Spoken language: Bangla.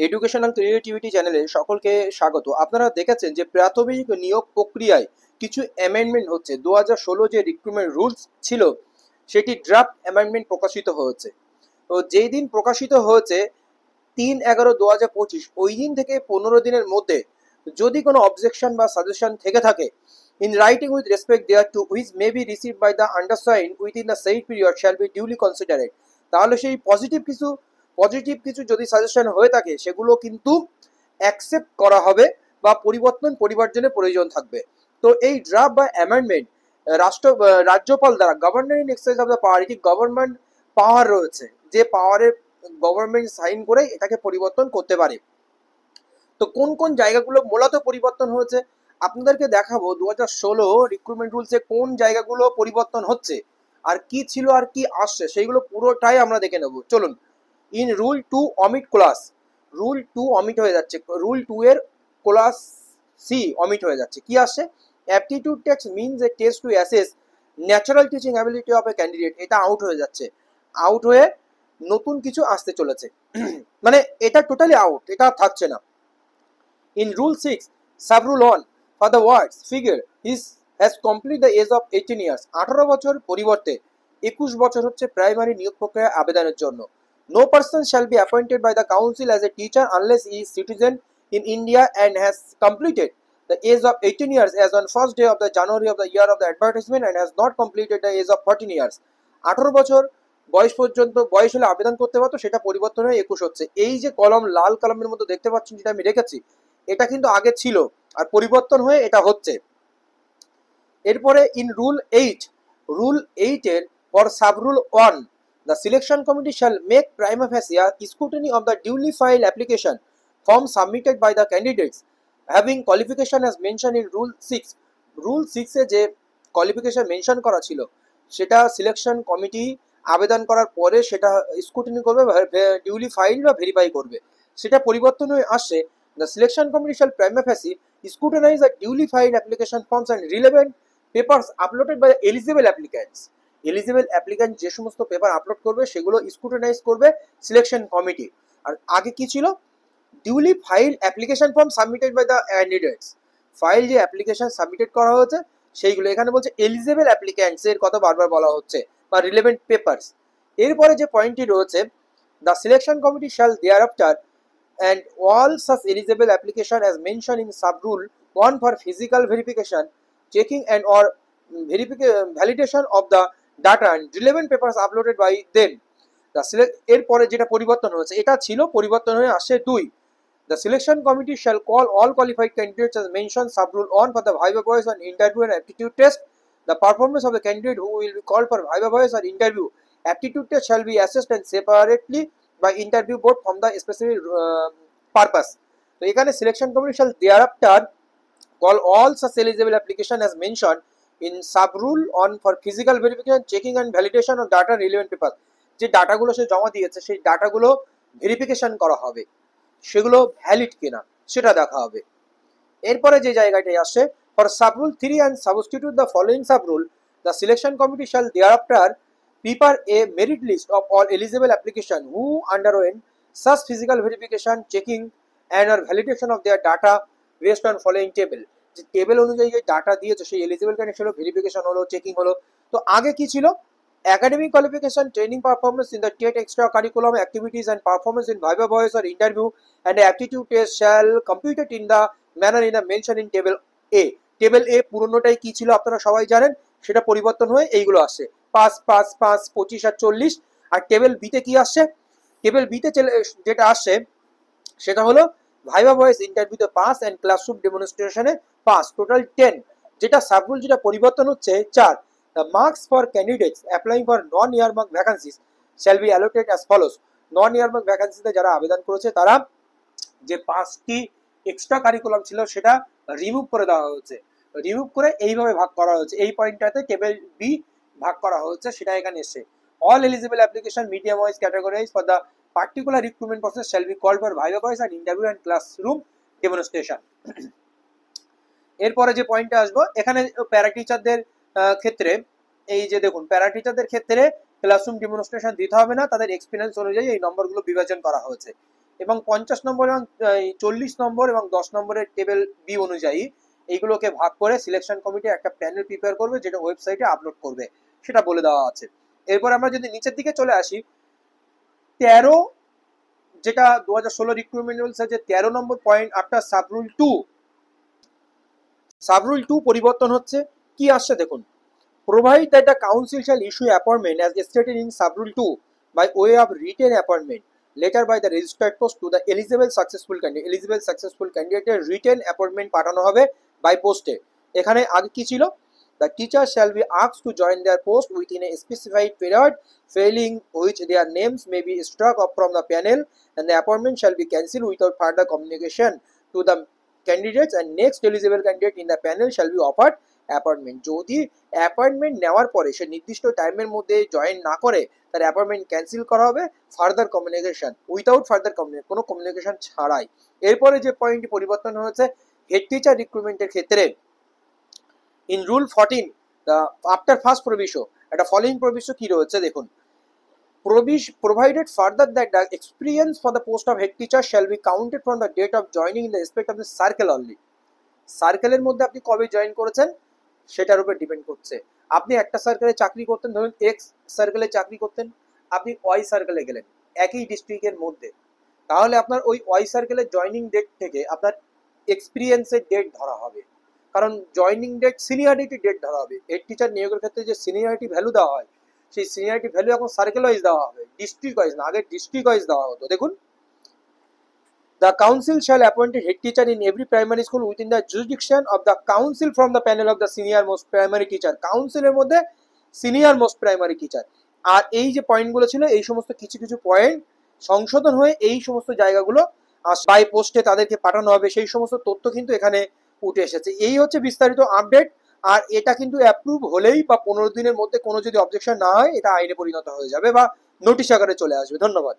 এডুকেশনাল ক্রিয়েটিভিটি চ্যানেলে সকলকে স্বাগত। আপনারা দেখেছেন যে প্রাথমিক নিয়োগ প্রক্রিয়ায় কিছু অ্যামেন্ডমেন্ট হচ্ছে। 2016 যে রিক্রুটমেন্ট রুলস ছিল সেটি ড্রাফট অ্যামেন্ডমেন্ট প্রকাশিত হয়েছে। তো যেই দিন প্রকাশিত হয়েছে 3/11/2025, ওই দিন থেকে 15 দিনের মধ্যে যদি কোনো অবজেকশন বা সাজেশন থেকে থাকে in writing with respect thereto which may be received by the undersigned within the said period shall be duly considered। তাহলে সেই পজিটিভ কিছু যদি সাজেশন হয়ে থাকে সেগুলো কিন্তু অ্যাকসেপ্ট করা হবে বা পরিবর্জনের প্রয়োজন থাকবে। তো এই ড্রাফট বা অ্যামেন্ডমেন্ট রাজ্যপাল দ্বারা governor in exercise of the power, এটি গভর্নমেন্ট পাওয়ার রয়েছে, যে পাওয়ারের গভর্নমেন্ট সাইন করে এটাকে পরিবর্তন করতে পারে। তো কোন কোন জায়গাগুলো মূলত পরিবর্তন হয়েছে আপনাদেরকে দেখাবো। 2016 রিক্রুটমেন্ট রুলসে কোন জায়গাগুলো পরিবর্তন হচ্ছে আর কি ছিল আর কি আসছে সেইগুলো পুরোটাই আমরা দেখে নেব। চলুন। In rule 2 omit class, rule 2 omit হয়ে যাচ্ছে, রুল 2 এর ক্লাস সি অমিট হয়ে যাচ্ছে। কি আসছে? Aptitude test means a test to assess natural teaching ability of a candidate, এটা আউট হয়ে যাচ্ছে। আউট হয়ে নতুন কিছু আসতে চলেছে। মানে এটা টোটালি আউট, এটা থাকছে না। In Rule 6, Sub-Rule 1, for the words figure has completed the age of 18 years, 18 বছর পরিবর্তে 21 বছর হচ্ছে প্রাইমারি নিয়োগ প্রক্রিয়া আবেদনের জন্য। No person shall be appointed by the council as a teacher unless he is citizen in India and has completed the age of 18 years as on first day of the January of the year of the advertisement and has not completed the age of 14 years। 18 বছর বয়স হলে আবেদন করতে পারতো, সেটা পরিবর্তন হয়ে 21 হচ্ছে। এই যে কলম, লাল কলমের মধ্যে দেখতে পাচ্ছেন যেটা আমি রেখেছি, এটা কিন্তু আগে ছিল আর পরিবর্তন হয়ে এটা হচ্ছে। এরপরে ইন রুল 8 এর for sub rule 1, the selection committee shall make prima facie scrutiny of the duly file application form submitted by the candidates having qualification as mention in rule 6। Rule 6 এ যে কোয়ালিফিকেশন মেনশন করা ছিল সেটা সিলেকশন কমিটি আবেদন করার পরে সেটা স্ক্রুটিনি করবে, ডিউলি ফাইল বা ভেরিফাই করবে। সেটা পরিবর্তন হয়ে আসছে। The selection committee shall prima facie scrutinize the duly filed application forms and relevant papers uploaded by the eligible applicants. Eligible applicant যে সমস্ত পেপার আপলোড করবে সেগুলো স্ক্রুটিনাইজ করবে সিলেকশন কমিটি। আর আগে কি ছিল? Duly file application form submitted by the candidates. File যে অ্যাপ্লিকেশন সাবমিটেড করা হয়েছে সেইগুলো, এখানে বলছে এলিজিবল অ্যাপ্লিক্যান্টস এর কথা বারবার বলা হচ্ছে, বা রিলেভেন্ট পেপারস। এরপরে যে পয়েন্টটি রয়েছে, the selection committee shall thereafter and all such eligible application as mentioned in sub-rule 1 for physical verification, checking and or validation of the data and relevant papers uploaded by them. এরপরে যেটা পরিবর্তন হয়েছে, এটা ছিল পরিবর্তন হয়ে আসছে 2। The selection committee shall call all qualified candidates as mentioned sub-rule 1 for the viva voice and interview and aptitude test. The performance of the candidate who will be called for viva voice or interview aptitude test shall be assessed and separately by interview board from the specific purpose. So এখানে selection committee shall thereafter call all such eligible application as mentioned in sub rule on for physical verification, checking and validation of data relevant papers. যে ডাটাগুলো সে জমা দিয়েছে সেই ডাটাগুলো ভেরিফিকেশন করা হবে, সেগুলো ভ্যালিড কিনা সেটা দেখা হবে। এরপরে যে জায়গাটাই আসছে, for sub rule 3 and substitute the following sub rule, the selection committee shall thereafter prepare a merit list of all eligible application who underwent such physical verification, checking and or validation of their data based on following table। যে টেবিল অনুযায়ী যে ডাটা দিয়েছে সেই এলিজিবল ক্যান্ডিডেট হলো, ভেরিফিকেশন হলো, চেকিং হলো। তো আগে কি ছিল? academic qualification, training performance in the TET extra curriculum activities and performance in viva voice or interview and aptitude test shall computed in the manner in the mentioned in table A। Table A পুরনোটাই কি ছিল আপনারা সবাই জানেন, সেটা পরিবর্তন হয়ে এইগুলো আসছে 5 5 5 25 আর 40। আর টেবিল বিতে কি আসছে? টেবিল বিতে যেটা আসছে সেটা হলো ভাইভা ভয়েস ইন্টারভিউতে পাস অ্যান্ড ক্লাসরুম ডেমনস্ট্রেশনে পাস, টোটাল 10। যেটা সাবরুল যেটা পরিবর্তন হচ্ছে 4, the marks for candidates applying for non earmark vacancies shall be allocated as follows। Non earmark ভ্যাকান্সিতে যারা আবেদন করেছে তারা যে 5টি এক্সট্রা কারিকুলাম ছিল সেটা রিমুভ করে দেওয়া হয়েছে, রিমুভ করে এইভাবে ভাগ করা হয়েছে। এই পয়েন্টটাতে টেবিল বি ভাগ করা হয়েছে, সেটা এখানে এসে all eligible application medium wise categorized for the particular recruitment process shall be called for viva voice and interview and classroom demonstration। এরপরে যে পয়েন্টে আসবো, এখানে প্যারা টিচারদের ক্ষেত্রে এই যে দেখুন, প্যারা টিচারদের ক্ষেত্রে ক্লাসরুম ডেমনস্ট্রেশন দিতে হবে না, তাদের এক্সপিরিয়েন্স অনুযায়ী এই নম্বরগুলো বিভাজন করা হয়েছে। এবং 50 নম্বর এবং 40 নম্বর এবং 10 নম্বরের টেবিল বি অনুযায়ী এইগুলোকে ভাগ করে সিলেকশন কমিটি একটা প্যানেল প্রিপেয়ার করবে, যেটা ওয়েবসাইটে আপলোড করবে, সেটা বলে দেওয়া আছে। এরপর আমরা যদি নিচের দিকে চলে আসি, 13, যেটা 2016 রিক্রুটমেন্ট রুলস আছে, 13 নম্বর পয়েন্ট আফটার সাবরুল 2 পরিবর্তন হচ্ছে। কি আসছে দেখুন, provide that the council shall issue appointment as stated in sub-rule 2 by way of written appointment letter by the registered post to the eligible successful candidate written appointment পাঠানো হবে বাই পোস্টে। এখানে আগে কি ছিল, the teacher shall be asked to join their post within a specified period, failing which their names may be struck off from the panel and the appointment shall be cancelled without further communication to the candidates, and next eligible candidate in the panel shall be offered appointment. যদি অ্যাপয়েন্টমেন্ট নেওয়ার পরে সে নির্দিষ্ট টাইমের মধ্যে জয়েন না করে, তার অ্যাপয়েন্টমেন্ট ক্যান্সেল করা হবে ফার্দার কমিউনিকেশন, উইথাউট ফার্দার কোনো কমিউনিকেশন ছাড়াই। এরপরে যে পয়েন্টটি পরিবর্তন হয়েছে হেড টিচার রিক্রুটমেন্টের ক্ষেত্রে, ইন রুল 14 আফটার ফার্স্ট প্রবিশো, একটা ফলোইং প্রবিশো কি রয়েছে দেখুন, provided further that the experience for the post of head teacher shall be counted from the date of joining in the respect of the circle only. সার্কেলের মধ্যে আপনি কবে জয়েন করেছেন সেটার উপর ডিপেন্ড করছে। আপনি একটা সার্কেলে চাকরি করতেন, ধরুন এক্স সার্কেলে চাকরি করতেন, আপনি ওয়াই সার্কেলে গেলেন একই ডিস্ট্রিক্টের মধ্যে, তাহলে আপনার ওই ওয়াই সার্কেলের জয়নিং ডেট থেকে আপনার এক্সপিরিয়েন্সের ডেট ধরা হবে, কারণ জয়নিং ডেট সিনিয়রিটি ডেট ধরা হবে। হেড টিচার নিয়োগের ক্ষেত্রে যে সিনিয়রিটি ভ্যালু দেওয়া হয়, সেই সিনিয়রিটি ভ্যালু এখন সার্কেল ওয়াইজ দেওয়া হবে, ডিস্ট্রিক্ট ওয়াইজ না। আগে ডিস্ট্রিক্ট ওয়াইজ দেওয়া হতো। দেখুন, the council shall appoint a head teacher in every primary school within the jurisdiction of the council from the panel of the senior most primary teacher. কাউন্সিলের মধ্যে সিনিয়র মোস্ট প্রাইমারি টিচার। আর এই যে পয়েন্টগুলো ছিল, এই সমস্ত কিছু কিছু পয়েন্ট সংশোধন হয়ে এই সমস্ত জায়গাগুলো বাই পোস্টে তাদেরকে পাঠানো হবে, সেই সমস্ত তথ্য কিন্তু এখানে উঠে এসেছে। এই হচ্ছে বিস্তারিত আপডেট। আর এটা কিন্তু অ্যাপ্রুভ হলেই বা 15 দিনের মধ্যে কোনো যদি অবজেকশন না হয়, এটা আইনে পরিণত হয়ে যাবে বা নোটিশ আকারে চলে আসবে। ধন্যবাদ।